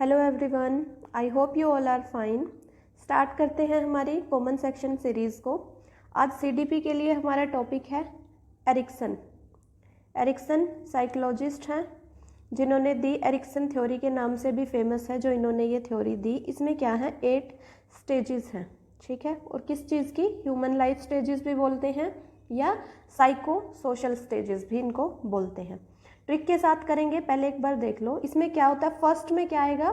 Hello everyone, I hope you all are fine. Start करते हैं हमारी कॉमन सेक्शन सीरीज़ को। आज सीडीपी के लिए हमारा टॉपिक है एरिक्सन। एरिक्सन साइकोलॉजिस्ट हैं जिन्होंने दी एरिक्सन थ्योरी के नाम से भी फेमस है। जो इन्होंने ये थ्योरी दी, इसमें क्या है 8 स्टेजेस हैं, ठीक है। और किस चीज़ की, ह्यूमन लाइफ स्टेजेस भी बोलते हैं या साइको सोशल स्टेजेस भी इनको बोलते हैं। ट्रिक के साथ करेंगे, पहले एक बार देख लो इसमें क्या होता है। फर्स्ट में क्या आएगा,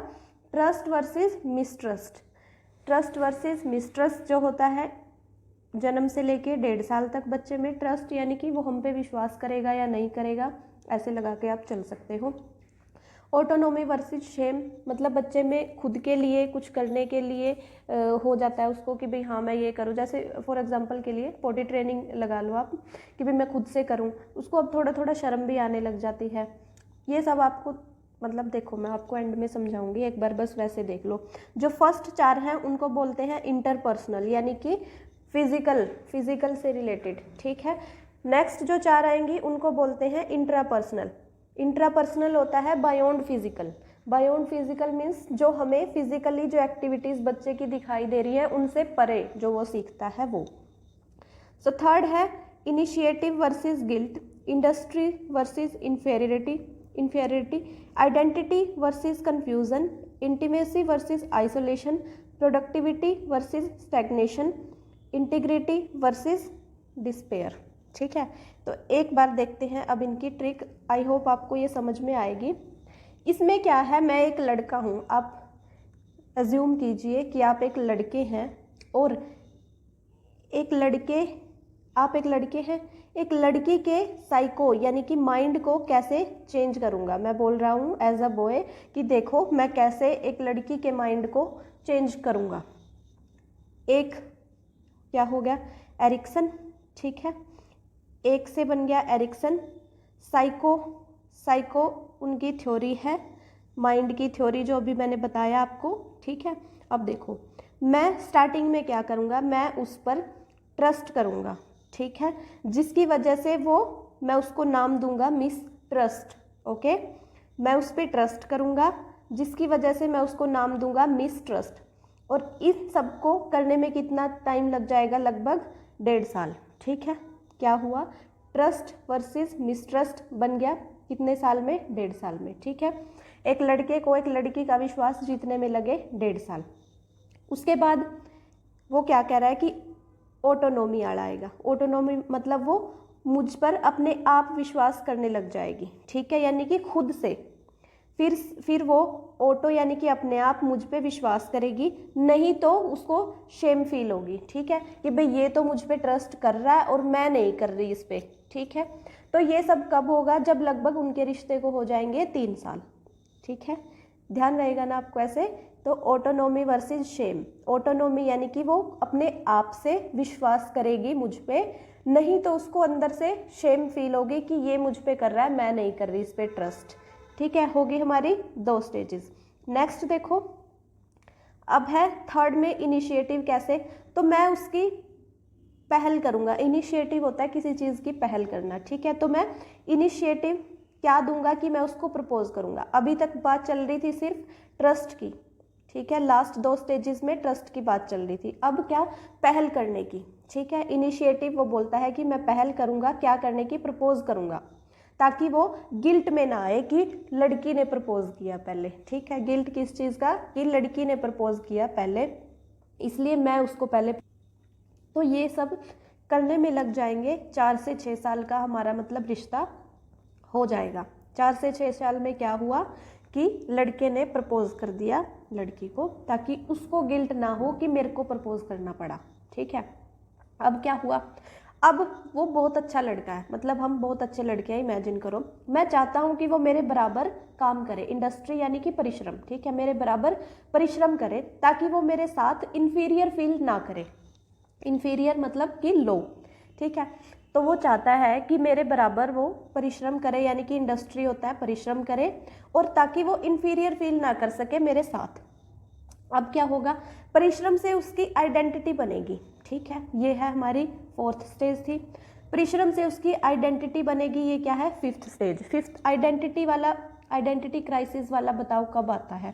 trust versus mistrust. Trust versus mistrust जो होता है, जन्म से लेके 1.5 साल तक बच्चे में ट्रस्ट, यानी कि वो हम पे विश्वास करेगा या नहीं करेगा, ऐसे लगा के आप चल सकते हो। ऑटोनोमी वर्सेस शेम, मतलब बच्चे में खुद के लिए कुछ करने के लिए हो जाता है उसको कि भाई हाँ मैं ये करूँ। जैसे फॉर एग्जांपल के लिए पॉटी ट्रेनिंग लगा लो आप कि भाई मैं खुद से करूँ, उसको अब थोड़ा थोड़ा शर्म भी आने लग जाती है। ये सब आपको मतलब देखो, मैं आपको एंड में समझाऊंगी, एक बार बस वैसे देख लो। जो फर्स्ट 4 हैं उनको बोलते हैं इंटरपर्सनल, यानी कि फिजिकल से रिलेटेड, ठीक है। नेक्स्ट जो 4 आएंगी उनको बोलते हैं इंट्रापर्सनल। इंट्रापर्सनल होता है beyond physical. Beyond physical means जो हमें फिजिकली जो एक्टिविटीज बच्चे की दिखाई दे रही है उनसे परे जो वो सीखता है वो। सो थर्ड है initiative versus guilt, industry versus inferiority, identity versus confusion, intimacy versus isolation, productivity versus stagnation, integrity versus despair, ठीक है। तो एक बार देखते हैं अब इनकी ट्रिक। आई होप आपको ये समझ में आएगी। इसमें क्या है, मैं एक लड़का हूँ, आप अज्यूम कीजिए कि आप एक लड़के हैं और आप एक लड़के हैं। एक लड़की के साइको यानी कि माइंड को कैसे चेंज करूँगा, मैं बोल रहा हूँ एज अ बॉय कि देखो मैं कैसे एक लड़की के माइंड को चेंज करूँगा। एक क्या हो गया, एरिक्सन, ठीक है। एक से बन गया एरिक्सन। साइको उनकी थ्योरी है, माइंड की थ्योरी जो अभी मैंने बताया आपको, ठीक है। अब देखो मैं स्टार्टिंग में क्या करूँगा, मैं उस पर ट्रस्ट करूँगा, ठीक है, जिसकी वजह से मैं उसको नाम दूंगा मिस ट्रस्ट, ओके। मैं उस पर ट्रस्ट करूँगा जिसकी वजह से मैं उसको नाम दूंगा मिस ट्रस्ट। और इस सब को करने में कितना टाइम लग जाएगा, लगभग 1.5 साल, ठीक है। क्या हुआ, ट्रस्ट वर्सेस मिसट्रस्ट बन गया कितने साल में, 1.5 साल में, ठीक है। एक लड़के को एक लड़की का विश्वास जीतने में लगे 1.5 साल। उसके बाद वो क्या कह रहा है कि ऑटोनोमी आएगा। ऑटोनोमी मतलब वो मुझ पर अपने आप विश्वास करने लग जाएगी, ठीक है, यानी कि खुद से। फिर वो ऑटो यानी कि अपने आप मुझ पे विश्वास करेगी, नहीं तो उसको शेम फील होगी, ठीक है, कि भाई ये तो मुझ पे ट्रस्ट कर रहा है और मैं नहीं कर रही इस पे, ठीक है। तो ये सब कब होगा, जब लगभग उनके रिश्ते को हो जाएंगे 3 साल, ठीक है। ध्यान रहेगा ना आपको ऐसे। तो ऑटोनोमी वर्सेस शेम, ऑटोनोमी यानी कि वो अपने आप से विश्वास करेगी मुझ पे, नहीं तो उसको अंदर से शेम फील होगी कि ये मुझ पे कर रहा है, मैं नहीं कर रही इस पे ट्रस्ट, ठीक है। होगी हमारी 2 स्टेजेस। नेक्स्ट देखो, अब है थर्ड में इनिशिएटिव। कैसे, तो मैं उसकी पहल करूंगा। इनिशिएटिव होता है किसी चीज़ की पहल करना, ठीक है। तो मैं इनिशिएटिव क्या दूंगा कि मैं उसको प्रपोज करूंगा। अभी तक बात चल रही थी सिर्फ ट्रस्ट की, ठीक है, लास्ट 2 स्टेजेस में ट्रस्ट की बात चल रही थी। अब क्या, पहल करने की, ठीक है। इनिशिएटिव वो बोलता है कि मैं पहल करूंगा, क्या करने की, प्रपोज करूंगा, ताकि वो गिल्ट में ना आए कि लड़की ने प्रपोज किया पहले, ठीक है। गिल्ट किस चीज़ का, कि लड़की ने प्रपोज किया पहले, इसलिए मैं उसको पहले। तो ये सब करने में लग जाएंगे 4 से 6 साल का हमारा मतलब रिश्ता हो जाएगा। 4 से 6 साल में क्या हुआ कि लड़के ने प्रपोज कर दिया लड़की को, ताकि उसको गिल्ट ना हो कि मेरे को प्रपोज करना पड़ा, ठीक है। अब क्या हुआ, अब वो बहुत अच्छा लड़का है, मतलब हम बहुत अच्छे लड़के हैं, इमेजिन करो। मैं चाहता हूँ कि वो मेरे बराबर काम करे, इंडस्ट्री यानी कि परिश्रम, ठीक है, मेरे बराबर परिश्रम करे, ताकि वो मेरे साथ इन्फीरियर फील ना करे। इन्फीरियर मतलब कि लो, ठीक है। तो वो चाहता है कि मेरे बराबर वो परिश्रम करे, यानी कि इंडस्ट्री होता है परिश्रम करे, और ताकि वो इन्फीरियर फील ना कर सके मेरे साथ। अब क्या होगा, परिश्रम से उसकी आइडेंटिटी बनेगी, ठीक है। ये है हमारी 4th स्टेज थी। परिश्रम से उसकी आइडेंटिटी बनेगी, ये क्या है 5th stage. 5th identity crisis वाला बताओ कब आता है,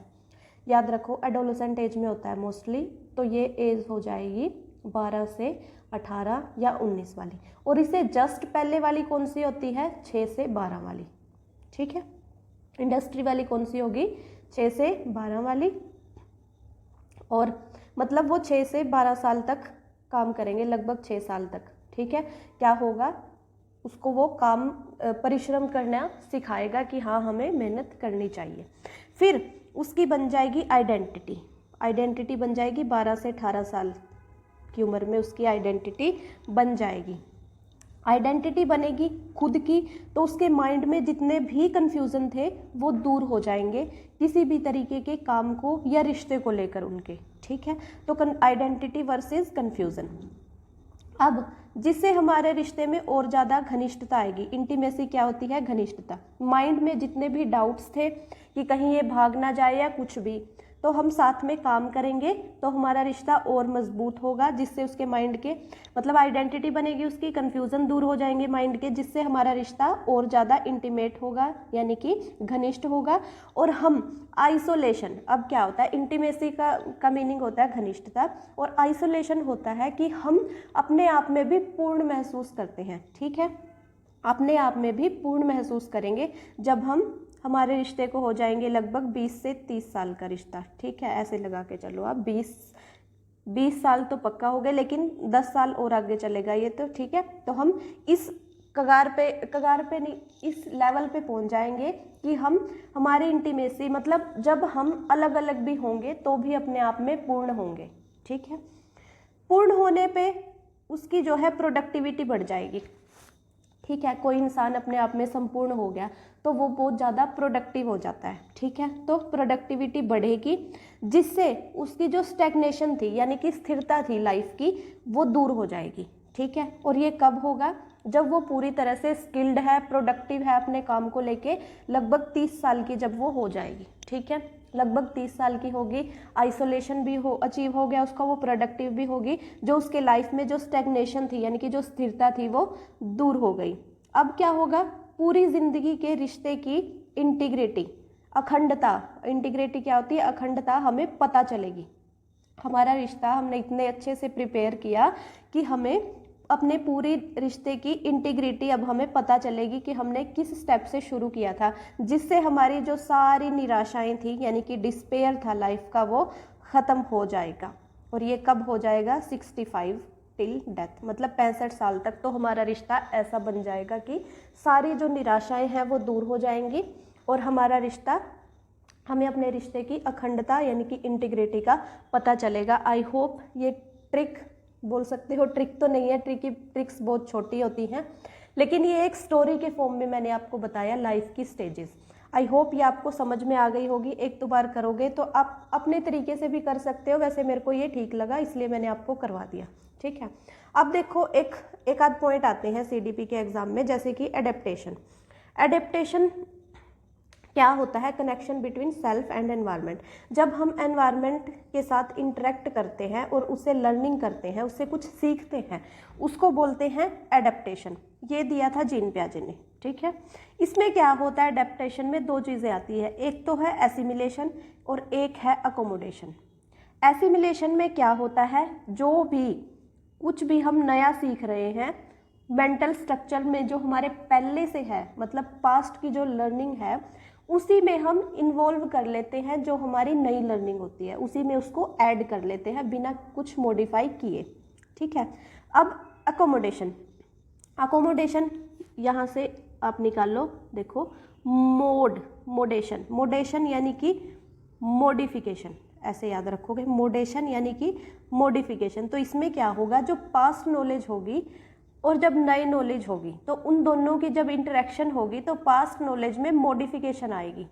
याद रखो एडोलेसेंट एज में होता है मोस्टली, तो ये एज हो जाएगी 12 से 18 या 19 वाली। और इसे जस्ट पहले वाली कौन सी होती है, 6 से 12 वाली, ठीक है। इंडस्ट्री वाली कौन सी होगी, 6 से 12 वाली, और मतलब वो 6 से 12 साल तक काम करेंगे, लगभग 6 साल तक, ठीक है। क्या होगा, उसको वो काम परिश्रम करना सिखाएगा कि हाँ हमें मेहनत करनी चाहिए। फिर उसकी बन जाएगी आइडेंटिटी, आइडेंटिटी बन जाएगी 12 से 18 साल की उम्र में उसकी आइडेंटिटी बन जाएगी। आइडेंटिटी बनेगी खुद की, तो उसके माइंड में जितने भी कन्फ्यूज़न थे वो दूर हो जाएंगे किसी भी तरीके के काम को या रिश्ते को लेकर उनके, ठीक है। तो आइडेंटिटी वर्सेस कन्फ्यूज़न। अब जिससे हमारे रिश्ते में और ज़्यादा घनिष्ठता आएगी। इंटीमेसी क्या होती है, घनिष्ठता। माइंड में जितने भी डाउट्स थे कि कहीं ये भाग ना जाए या कुछ भी, तो हम साथ में काम करेंगे तो हमारा रिश्ता और मजबूत होगा, जिससे उसके माइंड के मतलब आइडेंटिटी बनेगी उसकी, कन्फ्यूज़न दूर हो जाएंगे माइंड के, जिससे हमारा रिश्ता और ज़्यादा इंटीमेट होगा यानी कि घनिष्ठ होगा। और हम आइसोलेशन, अब क्या होता है, इंटीमेसी का मीनिंग होता है घनिष्ठता, और आइसोलेशन होता है कि हम अपने आप में भी पूर्ण महसूस करते हैं, ठीक है। अपने आप में भी पूर्ण महसूस करेंगे जब हम हमारे रिश्ते को हो जाएंगे लगभग 20 से 30 साल का रिश्ता, ठीक है। ऐसे लगा के चलो आप, 20 साल तो पक्का हो गए, लेकिन 10 साल और आगे चलेगा ये तो, ठीक है। तो हम इस कगार पे नहीं, इस लेवल पे पहुंच जाएंगे कि हम हमारी इंटीमेसी मतलब जब हम अलग अलग भी होंगे तो भी अपने आप में पूर्ण होंगे, ठीक है। पूर्ण होने पे उसकी जो है प्रोडक्टिविटी बढ़ जाएगी, ठीक है। कोई इंसान अपने आप में संपूर्ण हो गया तो वो बहुत ज़्यादा प्रोडक्टिव हो जाता है, ठीक है। तो प्रोडक्टिविटी बढ़ेगी, जिससे उसकी जो स्टैग्नेशन थी यानी कि स्थिरता थी लाइफ की, वो दूर हो जाएगी, ठीक है। और ये कब होगा, जब वो पूरी तरह से स्किल्ड है, प्रोडक्टिव है अपने काम को लेके, लगभग 30 साल की जब वो हो जाएगी, ठीक है। लगभग 30 साल की होगी, आइसोलेशन भी अचीव हो गया उसका, वो प्रोडक्टिव भी होगी, जो उसके लाइफ में जो स्टैग्नेशन थी यानी कि जो स्थिरता थी वो दूर हो गई। अब क्या होगा, पूरी जिंदगी के रिश्ते की इंटीग्रिटी, अखंडता, इंटीग्रिटी क्या होती है, अखंडता, हमें पता चलेगी। हमारा रिश्ता हमने इतने अच्छे से प्रिपेयर किया कि हमें अपने पूरे रिश्ते की इंटीग्रिटी अब हमें पता चलेगी कि हमने किस स्टेप से शुरू किया था, जिससे हमारी जो सारी निराशाएं थी यानी कि डिस्पेयर था लाइफ का, वो ख़त्म हो जाएगा। और ये कब हो जाएगा, 65 टिल डेथ, मतलब 65 साल तक तो हमारा रिश्ता ऐसा बन जाएगा कि सारी जो निराशाएं हैं वो दूर हो जाएंगी और हमारा रिश्ता, हमें अपने रिश्ते की अखंडता यानी कि इंटीग्रिटी का पता चलेगा। आई होप ये ट्रिक बोल सकते हो, ट्रिक तो नहीं है, ट्रिक्स बहुत छोटी होती हैं, लेकिन ये एक स्टोरी के फॉर्म में मैंने आपको बताया लाइफ की स्टेजेस। आई होप ये आपको समझ में आ गई होगी। एक दो बार करोगे तो आप अपने तरीके से भी कर सकते हो, वैसे मेरे को ये ठीक लगा इसलिए मैंने आपको करवा दिया, ठीक है। अब देखो एक आध पॉइंट आते हैं सीडीपी के एग्जाम में, जैसे कि एडेप्टेशन। एडेप्टेशन क्या होता है, connection between self and environment. जब हम एनवायरनमेंट के साथ इंटरेक्ट करते हैं और उससे लर्निंग करते हैं, उससे कुछ सीखते हैं, उसको बोलते हैं एडेप्टेशन। ये दिया था जीन पियाजे ने, ठीक है। इसमें क्या होता है, एडेप्टेशन में दो चीज़ें आती है, एक तो है एसिमिलेशन और एक है अकोमोडेशन। एसिमिलेशन में क्या होता है, जो भी कुछ भी हम नया सीख रहे हैं, मेंटल स्ट्रक्चर में जो हमारे पहले से है, मतलब पास्ट की जो लर्निंग है, उसी में हम इन्वॉल्व कर लेते हैं, जो हमारी नई लर्निंग होती है उसी में उसको ऐड कर लेते हैं बिना कुछ मॉडिफाई किए, ठीक है। अब अकोमोडेशन यहाँ से आप निकाल लो, देखो मोडेशन यानी कि मॉडिफिकेशन, ऐसे याद रखोगे, मोडेशन यानी कि मॉडिफिकेशन। तो इसमें क्या होगा, जो पास्ट नॉलेज होगी और जब नई नॉलेज होगी तो उन दोनों की जब इंटरेक्शन होगी तो पास्ट नॉलेज में मॉडिफिकेशन आएगी,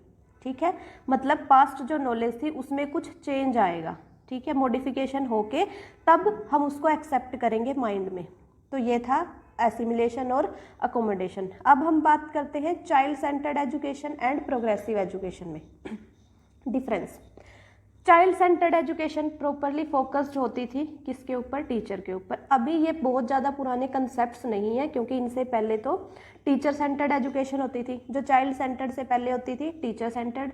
ठीक है। मतलब पास्ट जो नॉलेज थी उसमें कुछ चेंज आएगा, ठीक है, मॉडिफिकेशन होके तब हम उसको एक्सेप्ट करेंगे माइंड में। तो ये था एसिमिलेशन और अकोमोडेशन। अब हम बात करते हैं child centred education and progressive education में difference. Child centred education properly focused होती थी किसके ऊपर, टीचर के ऊपर। अभी ये बहुत ज़्यादा पुराने कंसेप्ट्स नहीं है, क्योंकि इनसे पहले तो टीचर सेंटर्ड एजुकेशन होती थी। जो चाइल्ड सेंटर्ड से पहले होती थी टीचर सेंटर्ड,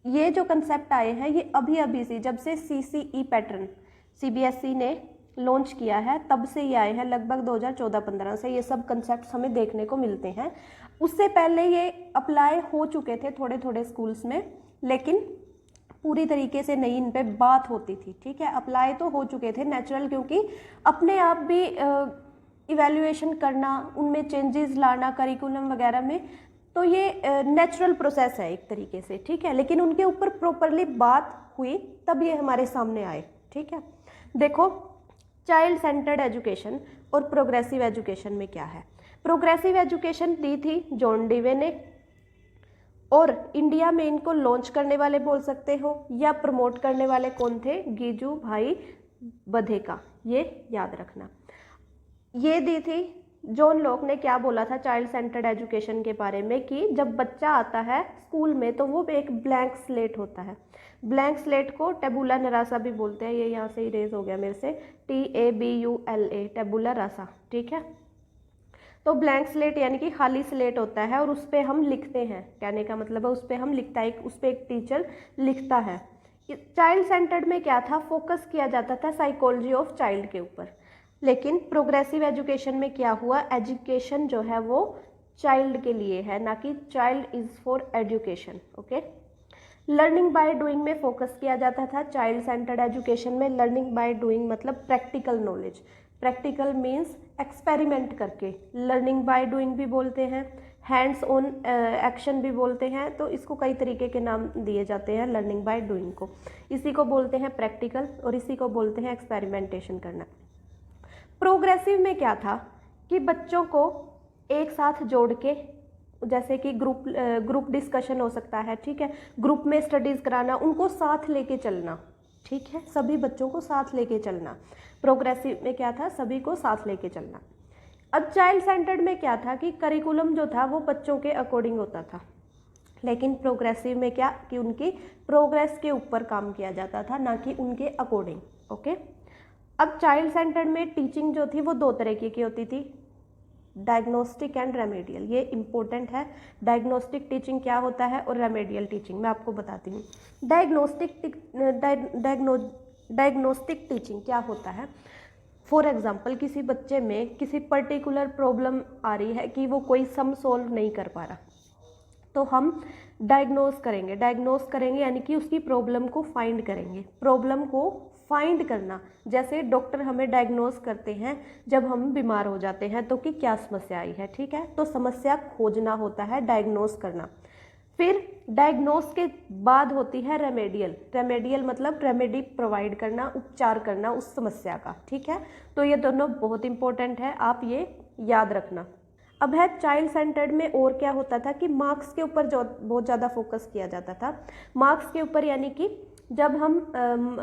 ये जो कंसेप्ट आए हैं ये अभी अभी से, जब से CCE पैटर्न CBSE ने लॉन्च किया है तब से ये आए हैं, लगभग 2014-15 से ये सब कंसेप्ट हमें देखने को मिलते हैं। उससे पहले ये अप्लाई हो चुके थे थोड़े थोड़े स्कूल्स में, लेकिन पूरी तरीके से नहीं इन पे बात होती थी। ठीक है, अप्लाई तो हो चुके थे नेचुरल, क्योंकि अपने आप भी इवैल्यूएशन करना, उनमें चेंजेस लाना करिकुलम वगैरह में, तो ये नेचुरल प्रोसेस है एक तरीके से। ठीक है, लेकिन उनके ऊपर प्रॉपरली बात हुई तब ये हमारे सामने आए। ठीक है, देखो चाइल्ड सेंटर्ड एजुकेशन और प्रोग्रेसिव एजुकेशन में क्या है। प्रोग्रेसिव एजुकेशन दी थी जॉन डीवे ने, और इंडिया में इनको लॉन्च करने वाले बोल सकते हो या प्रमोट करने वाले कौन थे, गिजू भाई बधेका, ये याद रखना। ये दी थी जॉन लॉक ने। क्या बोला था चाइल्ड सेंटर्ड एजुकेशन के बारे में कि जब बच्चा आता है स्कूल में तो वो एक ब्लैंक स्लेट होता है। ब्लैंक स्लेट को टेबुला रासा भी बोलते हैं, ये यहाँ से इरेज हो गया मेरे से, TABULA, टेबुला रासा। ठीक है, तो ब्लैंक स्लेट यानी कि खाली स्लेट होता है और उस पर हम लिखते हैं, कहने का मतलब है उस पर हम लिखता है, उस पर एक टीचर लिखता है। चाइल्ड सेंटर्ड में क्या था, फोकस किया जाता था साइकोलॉजी ऑफ चाइल्ड के ऊपर। लेकिन प्रोग्रेसिव एजुकेशन में क्या हुआ, एजुकेशन जो है वो चाइल्ड के लिए है, ना कि child is for education. Okay, learning by doing में फोकस किया जाता था चाइल्ड सेंटर्ड एजुकेशन में। लर्निंग बाय डूइंग मतलब practical knowledge, practical means experiment करके, लर्निंग बाय डूइंग भी बोलते हैं, हैंड्स ऑन एक्शन भी बोलते हैं। तो इसको कई तरीके के नाम दिए जाते हैं लर्निंग बाय डूइंग को। इसी को बोलते हैं प्रैक्टिकल और इसी को बोलते हैं एक्सपेरिमेंटेशन करना। प्रोग्रेसिव में क्या था कि बच्चों को एक साथ जोड़ के, जैसे कि ग्रुप डिस्कशन हो सकता है, ठीक है, ग्रुप में स्टडीज़ कराना, उनको साथ लेके चलना। ठीक है, सभी बच्चों को साथ लेके चलना। प्रोग्रेसिव में क्या था, सभी को साथ लेके चलना। अब चाइल्ड सेंटर्ड में क्या था कि करिकुलम जो था वो बच्चों के अकॉर्डिंग होता था, लेकिन प्रोग्रेसिव में क्या कि उनकी प्रोग्रेस के ऊपर काम किया जाता था, ना कि उनके अकॉर्डिंग। ओके, अब चाइल्ड सेंटर्ड में टीचिंग जो थी वो दो तरीके की होती थी, डायग्नोस्टिक एंड रेमेडियल। ये इंपॉर्टेंट है, डायग्नोस्टिक टीचिंग क्या होता है और रेमेडियल टीचिंग मैं आपको बताती हूँ। डायग्नोस्टिक टीचिंग क्या होता है, फॉर एग्जांपल किसी बच्चे में किसी पर्टिकुलर प्रॉब्लम आ रही है कि वो कोई सम सोल्व नहीं कर पा रहा, तो हम डायग्नोस करेंगे यानी कि उसकी प्रॉब्लम को फाइंड करेंगे। प्रॉब्लम को फाइंड करना, जैसे डॉक्टर हमें डायग्नोस करते हैं जब हम बीमार हो जाते हैं तो कि क्या समस्या आई है। ठीक है, तो समस्या खोजना होता है, डायग्नोस करना। फिर डायग्नोस के बाद होती है रेमेडियल। रेमेडियल मतलब रेमेडी प्रोवाइड करना, उपचार करना उस समस्या का। ठीक है, तो ये दोनों बहुत इंपॉर्टेंट है, आप ये याद रखना। अब है चाइल्ड सेंटर्ड में और क्या होता था कि मार्क्स के ऊपर जो बहुत ज़्यादा फोकस किया जाता था। मार्क्स के ऊपर यानी कि जब हम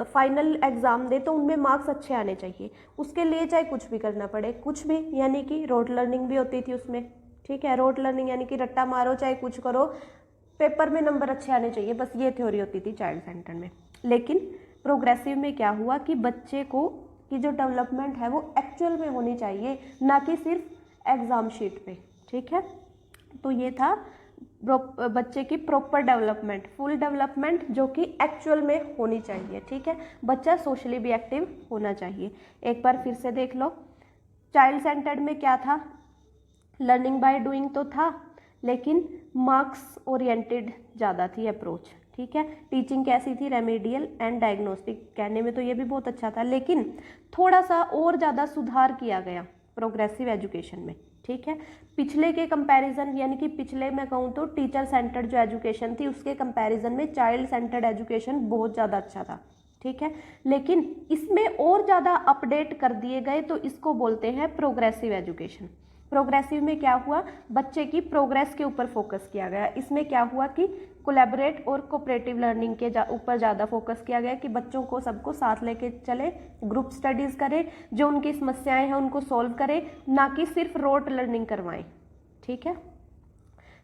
फाइनल एग्ज़ाम दें तो उनमें मार्क्स अच्छे आने चाहिए, उसके लिए चाहे कुछ भी करना पड़े, कुछ भी, यानी कि रोट लर्निंग भी होती थी उसमें। ठीक है, रोट लर्निंग यानी कि रट्टा मारो चाहे कुछ करो, पेपर में नंबर अच्छे आने चाहिए, बस ये थ्योरी होती थी चाइल्ड सेंटर में। लेकिन प्रोग्रेसिव में क्या हुआ कि बच्चे को की जो डेवलपमेंट है वो एक्चुअल में होनी चाहिए, ना कि सिर्फ एग्ज़ाम शीट पे। ठीक है, तो ये था बच्चे की प्रॉपर डेवलपमेंट, फुल डेवलपमेंट जो कि एक्चुअल में होनी चाहिए। ठीक है, बच्चा सोशली भी एक्टिव होना चाहिए। एक बार फिर से देख लो, चाइल्ड सेंटर्ड में क्या था, लर्निंग बाय डूइंग तो था, लेकिन मार्क्स ओरिएंटेड ज़्यादा थी अप्रोच। ठीक है, टीचिंग कैसी थी, रेमेडियल एंड डायग्नोस्टिक। कहने में तो ये भी बहुत अच्छा था, लेकिन थोड़ा सा और ज़्यादा सुधार किया गया प्रोग्रेसिव एजुकेशन में। ठीक है, पिछले के कंपैरिजन, यानी कि पिछले मैं कहूँ तो टीचर सेंटर्ड जो एजुकेशन थी उसके कंपैरिजन में चाइल्ड सेंटर्ड एजुकेशन बहुत ज़्यादा अच्छा था। ठीक है, लेकिन इसमें और ज़्यादा अपडेट कर दिए गए, तो इसको बोलते हैं प्रोग्रेसिव एजुकेशन। प्रोग्रेसिव में क्या हुआ, बच्चे की प्रोग्रेस के ऊपर फोकस किया गया। इसमें क्या हुआ कि कोलैबोरेट और कोऑपरेटिव लर्निंग के ऊपर ज़्यादा फोकस किया गया कि बच्चों को सबको साथ लेके चले, ग्रुप स्टडीज़ करें, जो उनकी समस्याएं हैं उनको सॉल्व करें, ना कि सिर्फ रोट लर्निंग करवाएं। ठीक है,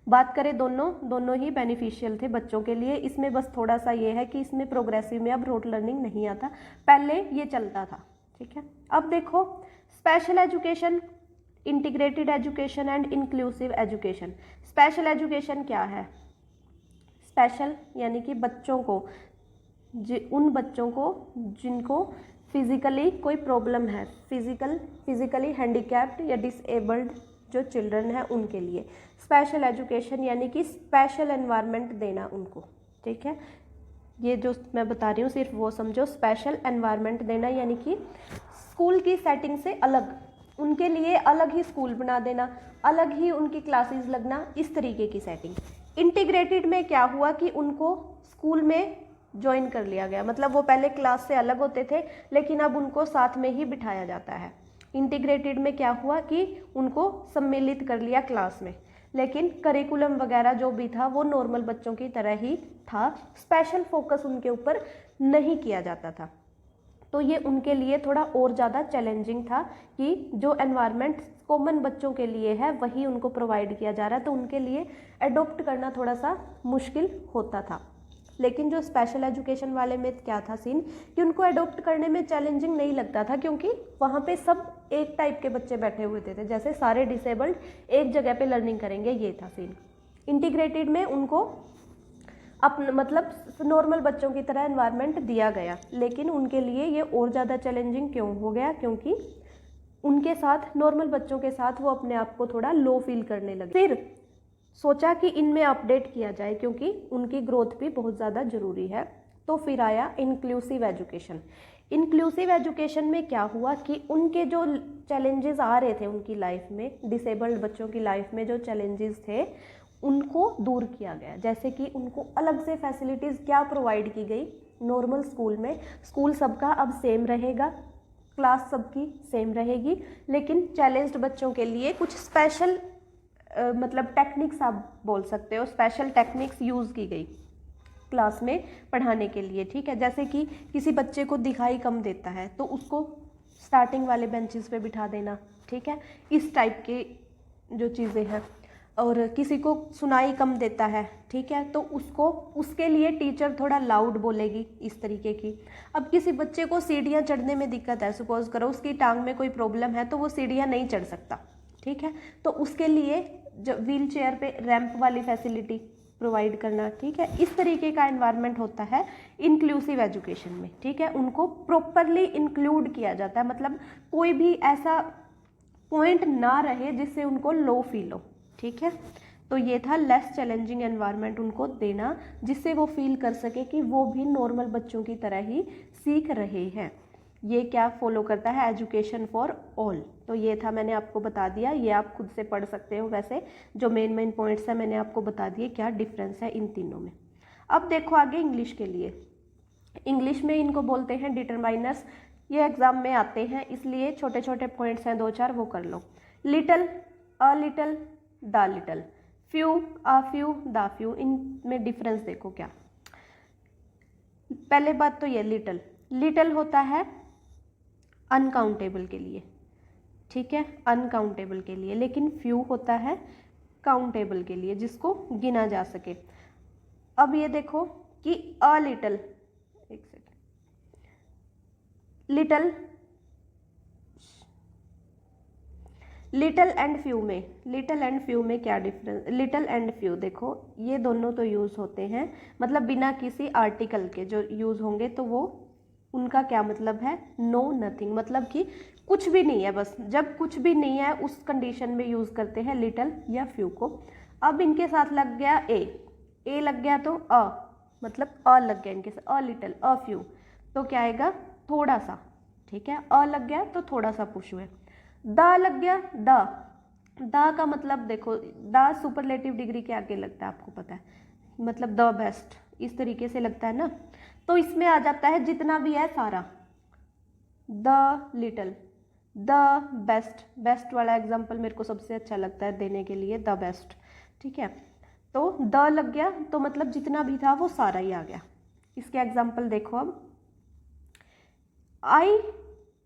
बात करें दोनों ही बेनिफिशियल थे बच्चों के लिए। इसमें बस थोड़ा सा ये है कि इसमें प्रोग्रेसिव में अब रोट लर्निंग नहीं आता, पहले ये चलता था। ठीक है, अब देखो special education, integrated education and inclusive education. Special education क्या है, स्पेशल यानी कि बच्चों को, उन बच्चों को जिनको फिज़िकली कोई प्रॉब्लम है, फिज़िकली हैंडीकैप्ड या डिसेबल्ड जो चिल्ड्रन है उनके लिए। स्पेशल एजुकेशन यानी कि स्पेशल एनवायरनमेंट देना उनको, ठीक है। ये जो मैं बता रही हूँ सिर्फ वो समझो, स्पेशल एनवायरनमेंट देना यानी कि स्कूल की सेटिंग से अलग, उनके लिए अलग ही स्कूल बना देना, अलग ही उनकी क्लासेस लगना, इस तरीके की सेटिंग। इंटीग्रेटेड में क्या हुआ कि उनको स्कूल में ज्वाइन कर लिया गया, मतलब वो पहले क्लास से अलग होते थे लेकिन अब उनको साथ में ही बिठाया जाता है। इंटीग्रेटेड में क्या हुआ कि उनको सम्मिलित कर लिया क्लास में, लेकिन करिकुलम वगैरह जो भी था वो नॉर्मल बच्चों की तरह ही था, स्पेशल फोकस उनके ऊपर नहीं किया जाता था। तो ये उनके लिए थोड़ा और ज़्यादा चैलेंजिंग था कि जो एनवायरनमेंट कॉमन बच्चों के लिए है वही उनको प्रोवाइड किया जा रहा है, तो उनके लिए एडॉप्ट करना थोड़ा सा मुश्किल होता था। लेकिन जो स्पेशल एजुकेशन वाले में क्या था सीन कि उनको एडॉप्ट करने में चैलेंजिंग नहीं लगता था, क्योंकि वहाँ पे सब एक टाइप के बच्चे बैठे हुए थे, जैसे सारे डिसेबल्ड एक जगह पे लर्निंग करेंगे, ये था सीन। इंटीग्रेटेड में उनको अपना मतलब नॉर्मल बच्चों की तरह एनवायरनमेंट दिया गया, लेकिन उनके लिए ये और ज़्यादा चैलेंजिंग क्यों हो गया, क्योंकि उनके साथ नॉर्मल बच्चों के साथ वो अपने आप को थोड़ा लो फील करने लगे। फिर सोचा कि इनमें अपडेट किया जाए क्योंकि उनकी ग्रोथ भी बहुत ज़्यादा ज़रूरी है। तो फिर आया इंक्लूसिव एजुकेशन। इंक्लूसिव एजुकेशन में क्या हुआ कि उनके जो चैलेंजेस आ रहे थे उनकी लाइफ में, डिसेबल्ड बच्चों की लाइफ में जो चैलेंजेस थे उनको दूर किया गया। जैसे कि उनको अलग से फैसिलिटीज़ क्या प्रोवाइड की गई नॉर्मल स्कूल में, स्कूल सबका अब सेम रहेगा, क्लास सबकी सेम रहेगी, लेकिन चैलेंज्ड बच्चों के लिए कुछ स्पेशल मतलब टेक्निक्स आप बोल सकते हो, स्पेशल टेक्निक्स यूज़ की गई क्लास में पढ़ाने के लिए, ठीक है। जैसे कि किसी बच्चे को दिखाई कम देता है तो उसको स्टार्टिंग वाले बेंचेस पे बिठा देना, ठीक है, इस टाइप के जो चीज़ें हैं। और किसी को सुनाई कम देता है, ठीक है, तो उसको उसके लिए टीचर थोड़ा लाउड बोलेगी, इस तरीके की। अब किसी बच्चे को सीढ़ियाँ चढ़ने में दिक्कत है, सपोज करो उसकी टांग में कोई प्रॉब्लम है तो वो सीढ़ियाँ नहीं चढ़ सकता, ठीक है, तो उसके लिए जो व्हील चेयर पे रैंप वाली फैसिलिटी प्रोवाइड करना, ठीक है, इस तरीके का एनवायरनमेंट होता है इंक्लूसिव एजुकेशन में, ठीक है। उनको प्रॉपरली इंक्लूड किया जाता है, मतलब कोई भी ऐसा पॉइंट ना रहे जिससे उनको लो फील हो, ठीक है। तो ये था लेस चैलेंजिंग एनवायरनमेंट उनको देना, जिससे वो फील कर सके कि वो भी नॉर्मल बच्चों की तरह ही सीख रहे हैं। ये क्या फॉलो करता है, एजुकेशन फॉर ऑल। तो ये था, मैंने आपको बता दिया, ये आप खुद से पढ़ सकते हो। वैसे जो मेन पॉइंट्स हैं मैंने आपको बता दिए क्या डिफरेंस है इन तीनों में। अब देखो आगे इंग्लिश के लिए। इंग्लिश में इनको बोलते हैं डिटरमाइनर्स। ये एग्जाम में आते हैं, इसलिए छोटे छोटे पॉइंट्स हैं 2-4 वो कर लो। Little, a little, the little, few, a few, the few, इनमें डिफरेंस देखो क्या। पहले बात तो ये लिटिल, लिटिल होता है अनकाउंटेबल के लिए, ठीक है, अनकाउंटेबल के लिए, लेकिन फ्यू होता है काउंटेबल के लिए, जिसको गिना जा सके। अब ये देखो कि अ लिटिल, एक second, little, little and few में, लिटिल एंड फ्यू में क्या डिफरेंस, लिटिल एंड फ्यू देखो ये दोनों तो यूज़ होते हैं, मतलब बिना किसी आर्टिकल के जो यूज़ होंगे तो वो उनका क्या मतलब है, नो नथिंग, मतलब कि कुछ भी नहीं है, बस जब कुछ भी नहीं है उस कंडीशन में यूज़ करते हैं लिटिल या फ्यू को। अब इनके साथ लग गया ए लग गया तो अ, मतलब अ लग गया इनके साथ, अ लिटिल, अ फ्यू, तो क्या आएगा, थोड़ा सा, ठीक है, अ लग गया तो थोड़ा सा पुश हुए। द लग गया, द का मतलब देखो, द सुपरलेटिव डिग्री के आगे लगता है, आपको पता है, मतलब द बेस्ट, इस तरीके से लगता है ना। तो इसमें आ जाता है जितना भी है सारा, the little, the best, best वाला एग्जाम्पल मेरे को सबसे अच्छा लगता है देने के लिए, द बेस्ट, ठीक है। तो द लग गया तो मतलब जितना भी था वो सारा ही आ गया। इसके एग्जाम्पल देखो अब, I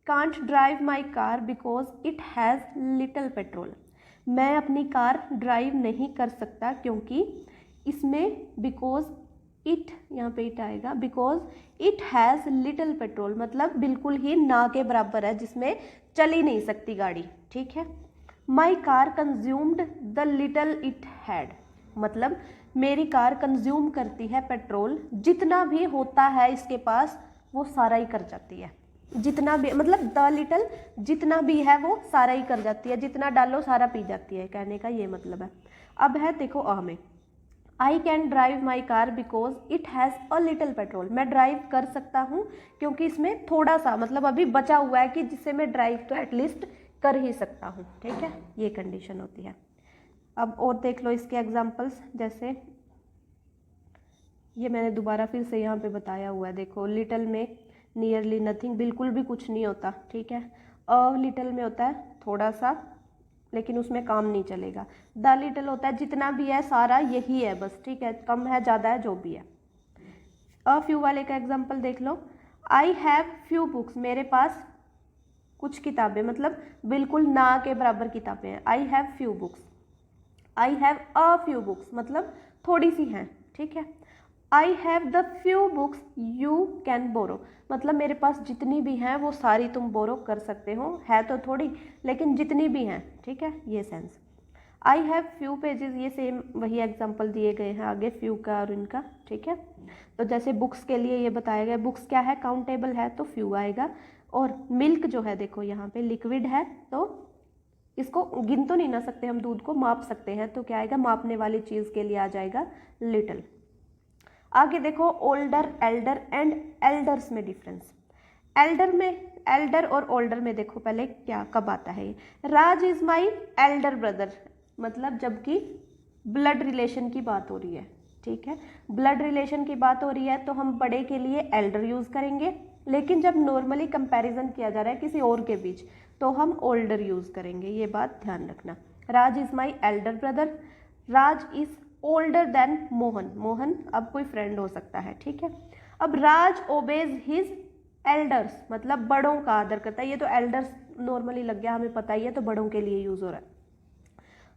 can't drive my car because it has little petrol. मैं अपनी कार ड्राइव नहीं कर सकता क्योंकि इसमें बिकॉज इट, यहाँ पे इट आएगा, because it has little petrol, मतलब बिल्कुल ही ना के बराबर है, जिसमें चल ही नहीं सकती गाड़ी, ठीक है। My car consumed the little it had, मतलब मेरी कार कंज्यूम करती है पेट्रोल, जितना भी होता है इसके पास वो सारा ही कर जाती है। जितना भी मतलब द लिटल, जितना भी है वो सारा ही कर जाती है, जितना डालो सारा पी जाती है, कहने का ये मतलब है। अब है देखो अ में, I can drive my car because it has a little petrol. मैं ड्राइव कर सकता हूँ क्योंकि इसमें थोड़ा सा मतलब अभी बचा हुआ है कि जिससे मैं ड्राइव तो एटलीस्ट कर ही सकता हूँ, ठीक है, ये कंडीशन होती है। अब और देख लो इसके एग्जांपल्स, जैसे ये मैंने दोबारा फिर से यहाँ पे बताया हुआ है, देखो लिटल में नियरली नथिंग, बिल्कुल भी कुछ नहीं होता, ठीक है। अ लिटल में होता है थोड़ा सा, लेकिन उसमें काम नहीं चलेगा। द लिटल होता है जितना भी है सारा यही है बस, ठीक है, कम है ज़्यादा है जो भी है। अ फ्यू वाले का एग्जांपल देख लो, आई हैव फ्यू बुक्स, मेरे पास कुछ किताबें, मतलब बिल्कुल ना के बराबर किताबें हैं। I have few books, I have a few books मतलब थोड़ी सी हैं, ठीक है। I have the few books you can borrow, मतलब मेरे पास जितनी भी हैं वो सारी तुम बोरो कर सकते हो, है तो थोड़ी लेकिन जितनी भी हैं, ठीक है, ये sense. I have few pages, ये सेम वही एग्जांपल दिए गए हैं आगे फ्यू का और इनका, ठीक है। तो जैसे बुक्स के लिए ये बताया गया, बुक्स क्या है, काउंटेबल है तो फ्यू आएगा। और मिल्क जो है देखो यहाँ पे लिक्विड है तो इसको गिन तो नहीं ना सकते हम, दूध को माप सकते हैं तो क्या आएगा, मापने वाली चीज़ के लिए आ जाएगा लिटिल। आगे देखो ओल्डर, एल्डर एंड एल्डर्स में डिफरेंस। एल्डर में, एल्डर और ओल्डर में देखो पहले क्या कब आता है ये, राज इज माई एल्डर ब्रदर, मतलब जबकि ब्लड रिलेशन की बात हो रही है, ठीक है, ब्लड रिलेशन की बात हो रही है तो हम बड़े के लिए एल्डर यूज करेंगे, लेकिन जब नॉर्मली कंपैरिजन किया जा रहा है किसी और के बीच तो हम ओल्डर यूज करेंगे, ये बात ध्यान रखना। Raj is my elder brother, Raj is older than Mohan, Mohan अब कोई फ्रेंड हो सकता है, ठीक है। अब राज ओबेज हिज एल्डर्स, मतलब बड़ों का आदर करता है, ये तो एल्डर्स नॉर्मली लग गया, हमें पता ही है तो बड़ों के लिए यूज हो रहा है।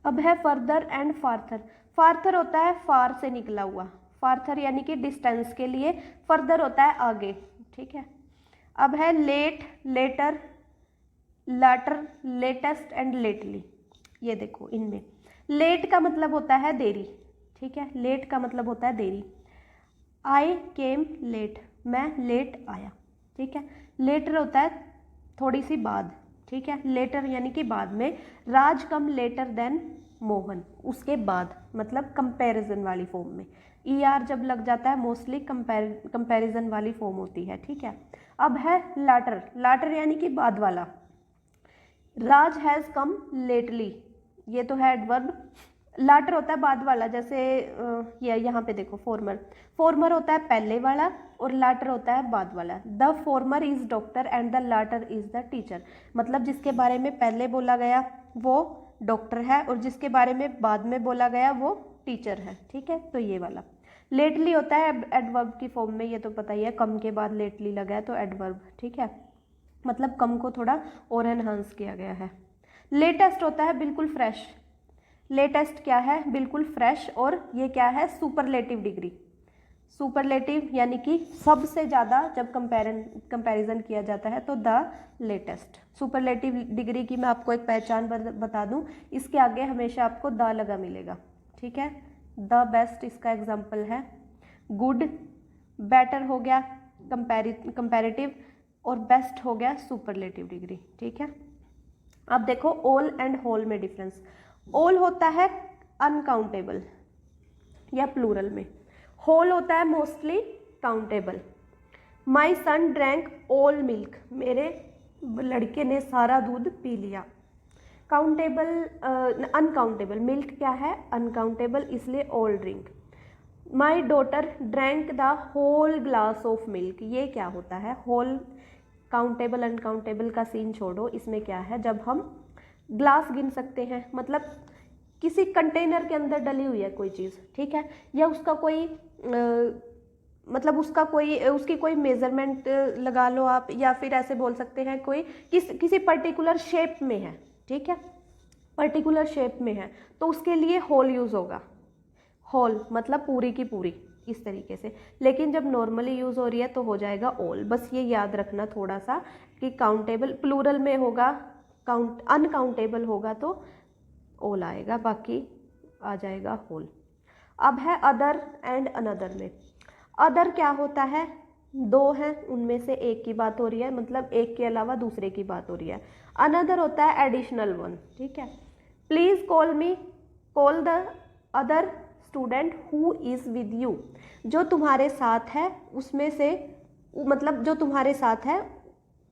अब है फर्दर एंड फार्थर, फार्थर होता है फार से निकला हुआ, फार्थर यानी कि डिस्टेंस के लिए, फर्दर होता है आगे, ठीक है। अब है late, later, latter, latest and lately, ये देखो इनमें लेट का मतलब होता है देरी, ठीक है, लेट का मतलब होता है देरी। आई केम लेट, मैं लेट आया, ठीक है। लेटर होता है थोड़ी सी बाद, ठीक है, लेटर यानी कि बाद में। राज कम लेटर देन मोहन, उसके बाद, मतलब कंपैरिजन वाली फॉर्म में। ई आर जब लग जाता है मोस्टली कंपैरिजन वाली फॉर्म होती है, ठीक है। अब है लाटर, लाटर यानी कि बाद वाला। राज हैज़ कम लेटली, ये तो है एडवर्ब। लाटर होता है बाद वाला, जैसे ये यहाँ पे देखो फॉर्मर, फॉर्मर होता है पहले वाला और लाटर होता है बाद वाला। The former is doctor and the latter is the teacher, मतलब जिसके बारे में पहले बोला गया वो डॉक्टर है और जिसके बारे में बाद में बोला गया वो टीचर है, ठीक है। तो ये वाला लेटली होता है एडवर्ब की फॉर्म में, ये तो पता ही है, कम के बाद लेटली लगा है तो एडवर्ब, ठीक है, मतलब कम को थोड़ा और एनहांस किया गया है। लेटेस्ट होता है बिल्कुल फ्रेश, लेटेस्ट क्या है, बिल्कुल फ्रेश, और ये क्या है, सुपरलेटिव डिग्री। सुपरलेटिव यानी कि सबसे ज़्यादा जब कंपैरिजन किया जाता है तो द लेटेस्ट। सुपरलेटिव डिग्री की मैं आपको एक पहचान बता दूं, इसके आगे हमेशा आपको द लगा मिलेगा, ठीक है। द बेस्ट इसका एग्जाम्पल है, गुड, बेटर हो गया कंपैरेटिव, और बेस्ट हो गया सुपरलेटिव डिग्री, ठीक है। अब देखो ऑल एंड होल में डिफरेंस। ऑल होता है अनकाउंटेबल या प्लूरल में, होल होता है मोस्टली काउंटेबल। माई सन ड्रैंक ऑल मिल्क, मेरे लड़के ने सारा दूध पी लिया। काउंटेबल, अनकाउंटेबल, मिल्क क्या है, अनकाउंटेबल, इसलिए all drink. My daughter drank the whole glass of milk, ये क्या होता है, होल। काउंटेबल अनकाउंटेबल का सीन छोड़ो, इसमें क्या है, जब हम ग्लास गिन सकते हैं, मतलब किसी कंटेनर के अंदर डली हुई है कोई चीज़, ठीक है, या उसका कोई मतलब उसकी कोई मेजरमेंट लगा लो आप, या फिर ऐसे बोल सकते हैं कोई किसी पर्टिकुलर शेप में है, ठीक है, पर्टिकुलर शेप में है तो उसके लिए होल यूज़ होगा। होल मतलब पूरी की पूरी, इस तरीके से। लेकिन जब नॉर्मली यूज़ हो रही है तो हो जाएगा ऑल। बस ये याद रखना थोड़ा सा कि काउंटेबल प्लूरल में होगा, अनकाउंटेबल होगा तो ऑल आएगा, बाकी आ जाएगा होल। अब है अदर एंड अनदर में। अदर क्या होता है, दो हैं उनमें से एक की बात हो रही है, मतलब एक के अलावा दूसरे की बात हो रही है। अनदर होता है एडिशनल वन, ठीक है। Please call me, call the other student who is with you, जो तुम्हारे साथ है उसमें से, मतलब जो तुम्हारे साथ है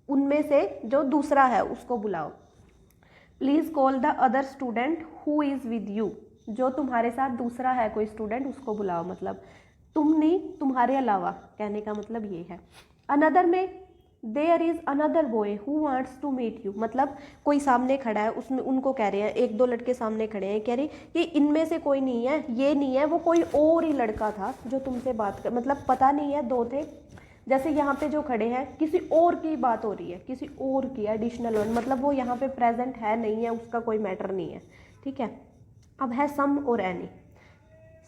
उनमें से जो दूसरा है उसको बुलाओ। Please call the other student who is with you, जो तुम्हारे साथ दूसरा है कोई स्टूडेंट उसको बुलाओ, मतलब तुम नहीं, तुम्हारे अलावा, कहने का मतलब ये है। अनदर में there is another boy who wants to meet you, मतलब कोई सामने खड़ा है, उसमें उनको कह रहे हैं, एक दो लड़के सामने खड़े हैं, कह रहे कि इनमें से कोई नहीं है, ये नहीं है, वो कोई और ही लड़का था जो तुमसे बात कर, मतलब पता नहीं है, दो थे। जैसे यहाँ पे जो खड़े हैं किसी और की बात हो रही है, किसी और की, एडिशनल वन, मतलब वो यहाँ पे प्रेजेंट है नहीं है, उसका कोई मैटर नहीं है, ठीक है। अब है सम और एनी।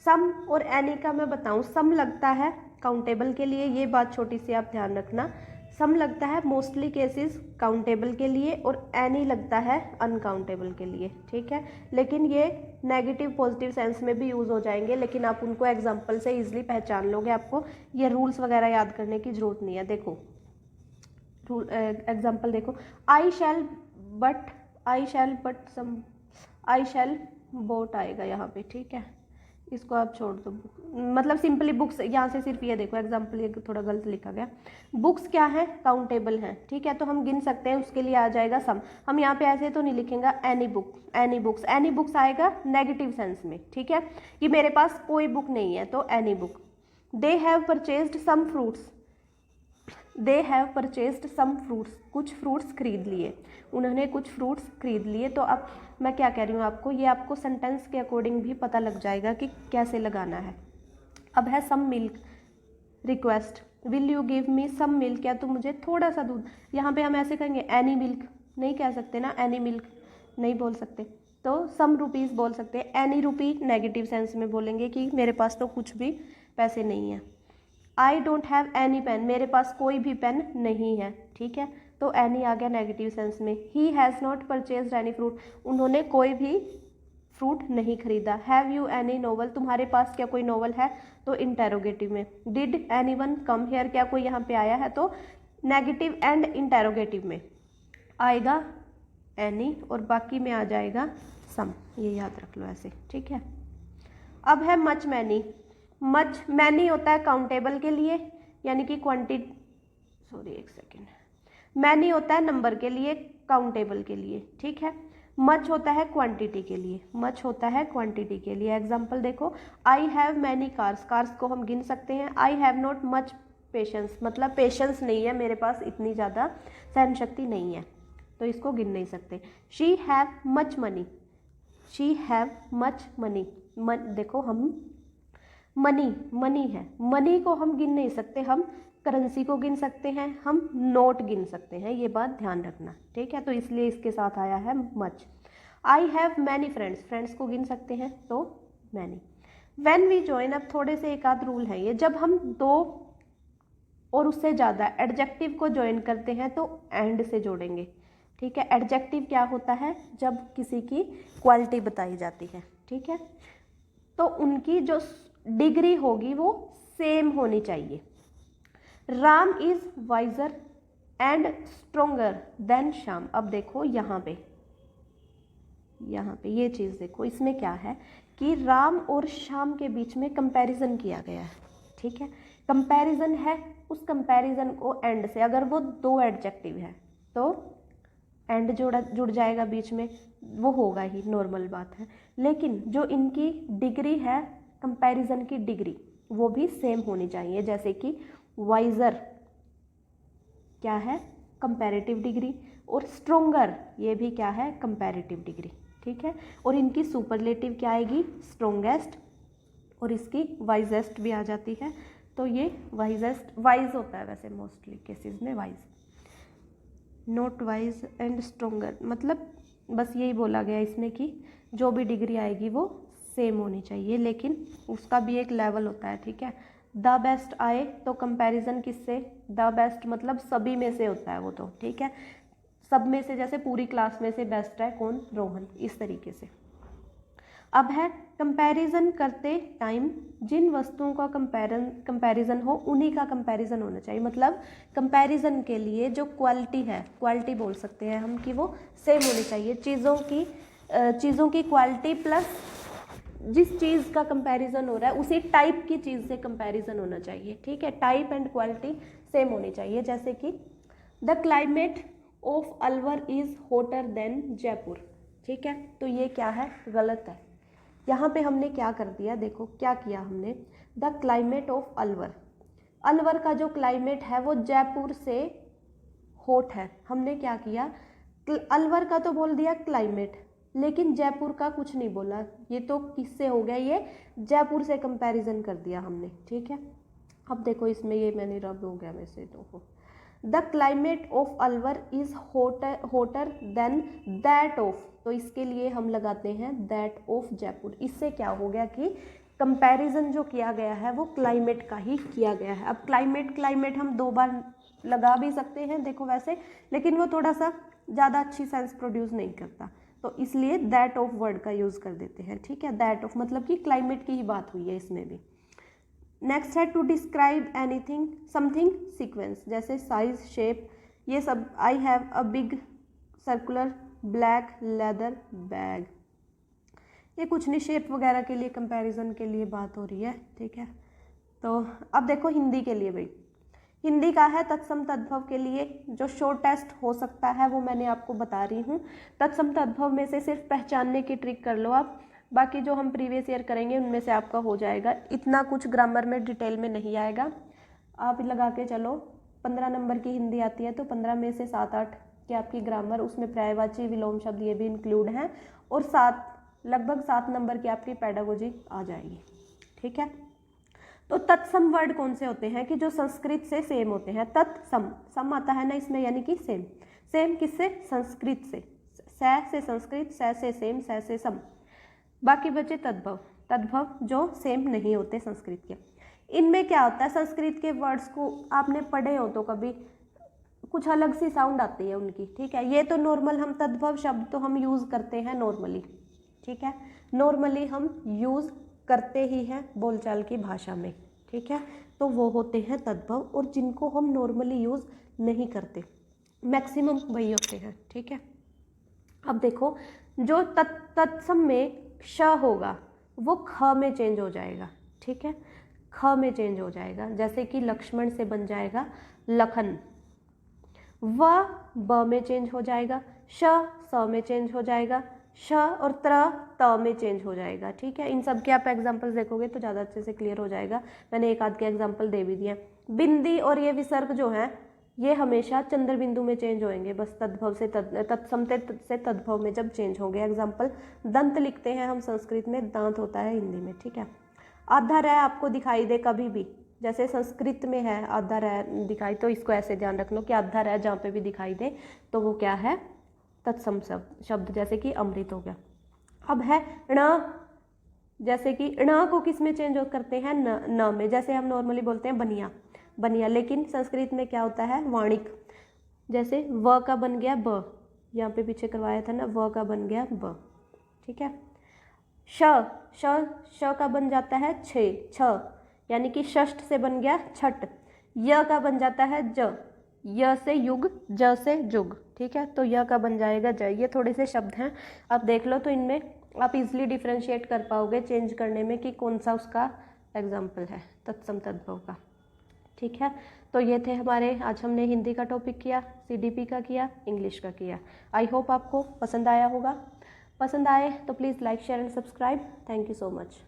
सम और एनी का मैं बताऊं, सम लगता है काउंटेबल के लिए, ये बात छोटी सी आप ध्यान रखना। सम लगता है मोस्टली केसेस काउंटेबल के लिए और एनी लगता है अनकाउंटेबल के लिए, ठीक है। लेकिन ये नेगेटिव पॉजिटिव सेंस में भी यूज़ हो जाएंगे, लेकिन आप उनको एग्जांपल से इजीली पहचान लोगे, आपको ये रूल्स वगैरह याद करने की जरूरत नहीं है। देखो एग्जाम्पल देखो, आई शैल but some, I shell boat आएगा यहाँ पे, ठीक है, इसको आप छोड़ दो। मतलब सिंपली बुक्स, यहाँ से सिर्फ ये देखो एग्जाम्पल, ये थोड़ा गलत लिखा गया। बुक्स क्या है, काउंटेबल है, ठीक है, तो हम गिन सकते हैं, उसके लिए आ जाएगा सम। हम यहाँ पे ऐसे तो नहीं लिखेंगे any book, any books, any books आएगा नेगेटिव सेंस में, ठीक है, कि मेरे पास कोई बुक नहीं है, तो any book. They have purchased some fruits, they have purchased some fruits, कुछ फ्रूट्स खरीद लिए, उन्होंने कुछ फ्रूट्स खरीद लिए। तो अब मैं क्या कह रही हूँ आपको, ये आपको सेंटेंस के अकॉर्डिंग भी पता लग जाएगा कि कैसे लगाना है। अब है some milk, request, will you give me some milk, क्या तुम मुझे थोड़ा सा दूध, यहाँ पे हम ऐसे कहेंगे एनी मिल्क, नहीं कह सकते ना, एनी मिल्क नहीं बोल सकते, तो सम रुपीज़ बोल सकते हैं। एनी रुपी नेगेटिव सेंस में बोलेंगे कि मेरे पास तो कुछ भी पैसे नहीं है। I don't have any pen, मेरे पास कोई भी पेन नहीं है, ठीक है, तो एनी आ गया नेगेटिव सेंस में। He has not purchased any fruit, उन्होंने कोई भी फ्रूट नहीं खरीदा। हैव यू एनी नोवेल, तुम्हारे पास क्या कोई नोवेल है, तो इंटेरोगेटिव में। Did any one come here, क्या कोई यहाँ पे आया है, तो नेगेटिव एंड इंटेरोगेटिव में आएगा एनी और बाकी में आ जाएगा सम, ये याद रख लो ऐसे, ठीक है। अब है मच मैनी। मच मैनी होता है काउंटेबल के लिए, यानी कि क्वांटिटी, सॉरी एक सेकेंड, मैनी होता है नंबर के लिए, काउंटेबल के लिए, ठीक है। मच होता है क्वांटिटी के लिए, मच होता है क्वांटिटी के लिए। एग्जांपल देखो, I have many cars, cars को हम गिन सकते हैं। I have not much patience, मतलब पेशेंस नहीं है मेरे पास, इतनी ज़्यादा सहन शक्ति नहीं है, तो इसको गिन नहीं सकते। She have much money, she have much money, देखो हम मनी है, मनी को हम गिन नहीं सकते, हम करेंसी को गिन सकते हैं, हम नोट गिन सकते हैं, ये बात ध्यान रखना, ठीक है, तो इसलिए इसके साथ आया है much. I have many friends, friends को गिन सकते हैं तो मैनी। व्हेन वी जॉइन, अब थोड़े से एक आध रूल है ये, जब हम दो और उससे ज़्यादा एडजेक्टिव को ज्वाइन करते हैं तो एंड से जोड़ेंगे, ठीक है। एडजेक्टिव क्या होता है, जब किसी की क्वालिटी बताई जाती है, ठीक है, तो उनकी जो डिग्री होगी वो सेम होनी चाहिए। Ram is wiser and stronger than Shyam. अब देखो यहाँ पे ये चीज़ देखो, इसमें क्या है कि राम और श्याम के बीच में कंपैरिजन किया गया है, ठीक है, कंपैरिजन है, उस कंपैरिजन को एंड से, अगर वो दो एडजेक्टिव है तो एंड जुड़ जाएगा बीच में, वो होगा ही, नॉर्मल बात है। लेकिन जो इनकी डिग्री है, कंपैरिजन की डिग्री, वो भी सेम होनी चाहिए। जैसे कि वाइजर क्या है, कंपैरेटिव डिग्री, और स्ट्रोंगर ये भी क्या है, कंपैरेटिव डिग्री, ठीक है। और इनकी सुपरलेटिव क्या आएगी, स्ट्रोंगेस्ट, और इसकी वाइजेस्ट भी आ जाती है, तो ये वाइजेस्ट, वाइज होता है वैसे मोस्टली केसेस में wise, not wise and stronger, मतलब बस यही बोला गया इसमें कि जो भी डिग्री आएगी वो सेम होनी चाहिए, लेकिन उसका भी एक लेवल होता है, ठीक है। द बेस्ट आए तो कंपैरिजन किससे, द बेस्ट मतलब सभी में से होता है वो तो, ठीक है, सब में से, जैसे पूरी क्लास में से बेस्ट है कौन, रोहन, इस तरीके से। अब है कंपैरिजन करते टाइम जिन वस्तुओं का कंपैरिजन हो उन्हीं का कंपैरिजन होना चाहिए। मतलब कंपैरिजन के लिए जो क्वालिटी है, क्वालिटी बोल सकते हैं हम कि वो सेम होनी चाहिए। चीज़ों की क्वालिटी प्लस जिस चीज़ का कंपैरिजन हो रहा है उसी टाइप की चीज़ से कंपैरिजन होना चाहिए। ठीक है, टाइप एंड क्वालिटी सेम होनी चाहिए। जैसे कि the climate of Alwar is hotter then Jaipur. ठीक है, तो ये क्या है, गलत है। यहाँ पे हमने क्या कर दिया, देखो क्या किया हमने, the climate of Alwar, Alwar का जो क्लाइमेट है वो जयपुर से हॉट है। हमने क्या किया, अलवर का तो बोल दिया क्लाइमेट, लेकिन जयपुर का कुछ नहीं बोला। ये तो किससे हो गया, ये जयपुर से कंपैरिजन कर दिया हमने। ठीक है, अब देखो इसमें ये मैंने रब हो गया वैसे तो, the climate of Alwar is hotter than that of, तो इसके लिए हम लगाते हैं दैट ऑफ जयपुर। इससे क्या हो गया कि कंपैरिजन जो किया गया है वो क्लाइमेट का ही किया गया है। अब क्लाइमेट हम 2 बार लगा भी सकते हैं देखो वैसे, लेकिन वो थोड़ा सा ज़्यादा अच्छी सेंस प्रोड्यूस नहीं करता, तो इसलिए दैट ऑफ वर्ड का यूज़ कर देते हैं। ठीक है, दैट ऑफ मतलब कि क्लाइमेट की ही बात हुई है इसमें भी। नेक्स्ट है to describe anything something sequence, जैसे साइज, शेप, ये सब। I have a big circular black leather bag, ये कुछ नहीं, शेप वगैरह के लिए कंपैरिजन के लिए बात हो रही है। ठीक है, तो अब देखो हिंदी के लिए भाई, हिंदी का है तत्सम तद्भव के लिए जो शॉर्टेस्ट हो सकता है वो मैंने आपको बता रही हूँ। तत्सम तद्भव में से सिर्फ पहचानने की ट्रिक कर लो आप, बाकी जो हम प्रीवियस ईयर करेंगे उनमें से आपका हो जाएगा। इतना कुछ ग्रामर में डिटेल में नहीं आएगा, आप लगा के चलो 15 नंबर की हिंदी आती है तो 15 में से 7-8 की आपकी ग्रामर, उसमें पर्यायवाची विलोम शब्द ये भी इंक्लूड हैं, और लगभग 7 नंबर की आपकी पेडागोजी आ जाएगी। ठीक है, तो तत्सम वर्ड कौन से होते हैं कि जो संस्कृत से सेम होते हैं। तत्सम, सम आता है ना इसमें, यानी कि सेम। सेम किससे, संस्कृत से, से संस्कृत, से सेम, से सम। बाकी बचे तद्भव, तद्भव जो सेम नहीं होते संस्कृत के। इनमें क्या होता है, संस्कृत के वर्ड्स को आपने पढ़े हो तो कभी कुछ अलग सी साउंड आती है उनकी। ठीक है, ये तो नॉर्मल हम तद्भव शब्द तो हम यूज़ करते हैं नॉर्मली। ठीक है, नॉर्मली हम यूज़ करते ही हैं बोलचाल की भाषा में। ठीक है, तो वो होते हैं तद्भव, और जिनको हम नॉर्मली यूज़ नहीं करते मैक्सिमम वही होते हैं। ठीक है, अब देखो जो तत्सम में श होगा वो ख में चेंज हो जाएगा। ठीक है, ख में चेंज हो जाएगा, जैसे कि लक्ष्मण से बन जाएगा लखन, व ब में चेंज हो जाएगा, स में चेंज हो जाएगा, श और त में चेंज हो जाएगा। ठीक है, इन सब के आप एग्जांपल्स देखोगे तो ज़्यादा अच्छे से क्लियर हो जाएगा। मैंने एक आध के एग्जांपल दे भी दिए। बिंदी और ये विसर्ग जो है ये हमेशा चंद्र बिंदु में चेंज होंगे, बस तद्भव से तत्सम से तद्भव में जब चेंज होंगे। एग्जाम्पल, दंत लिखते हैं हम संस्कृत में, दांत होता है हिंदी में। ठीक है, आधा रह आपको दिखाई दे कभी भी, जैसे संस्कृत में है आधा रह दिखाई, तो इसको ऐसे ध्यान रख लो कि आधा रह जहाँ पे भी दिखाई दे तो वो क्या है, तत्सम शब्द, जैसे कि अमृत हो गया। अब है ण, जैसे कि ण को किस में चेंज करते हैं, न में, जैसे हम नॉर्मली बोलते हैं बनिया, बनिया, लेकिन संस्कृत में क्या होता है, वाणिक। जैसे व का बन गया ब, यहाँ पे पीछे करवाया था ना, व का बन गया ब। ठीक है, श का बन जाता है छ, यानी कि षष्ठ से बन गया छठ। य का बन जाता है ज, य से युग, ज से जुग। ठीक है, तो य का बन जाएगा ज। ये थोड़े से शब्द हैं, आप देख लो तो इनमें आप इजीली डिफ्रेंशिएट कर पाओगे चेंज करने में कि कौन सा उसका एग्जाम्पल है तत्सम तद्भव का। ठीक है, तो ये थे हमारे, आज हमने हिंदी का टॉपिक किया, CDP का किया, इंग्लिश का किया। आई होप आपको पसंद आया होगा। पसंद आए तो please like, share and subscribe. Thank you so much.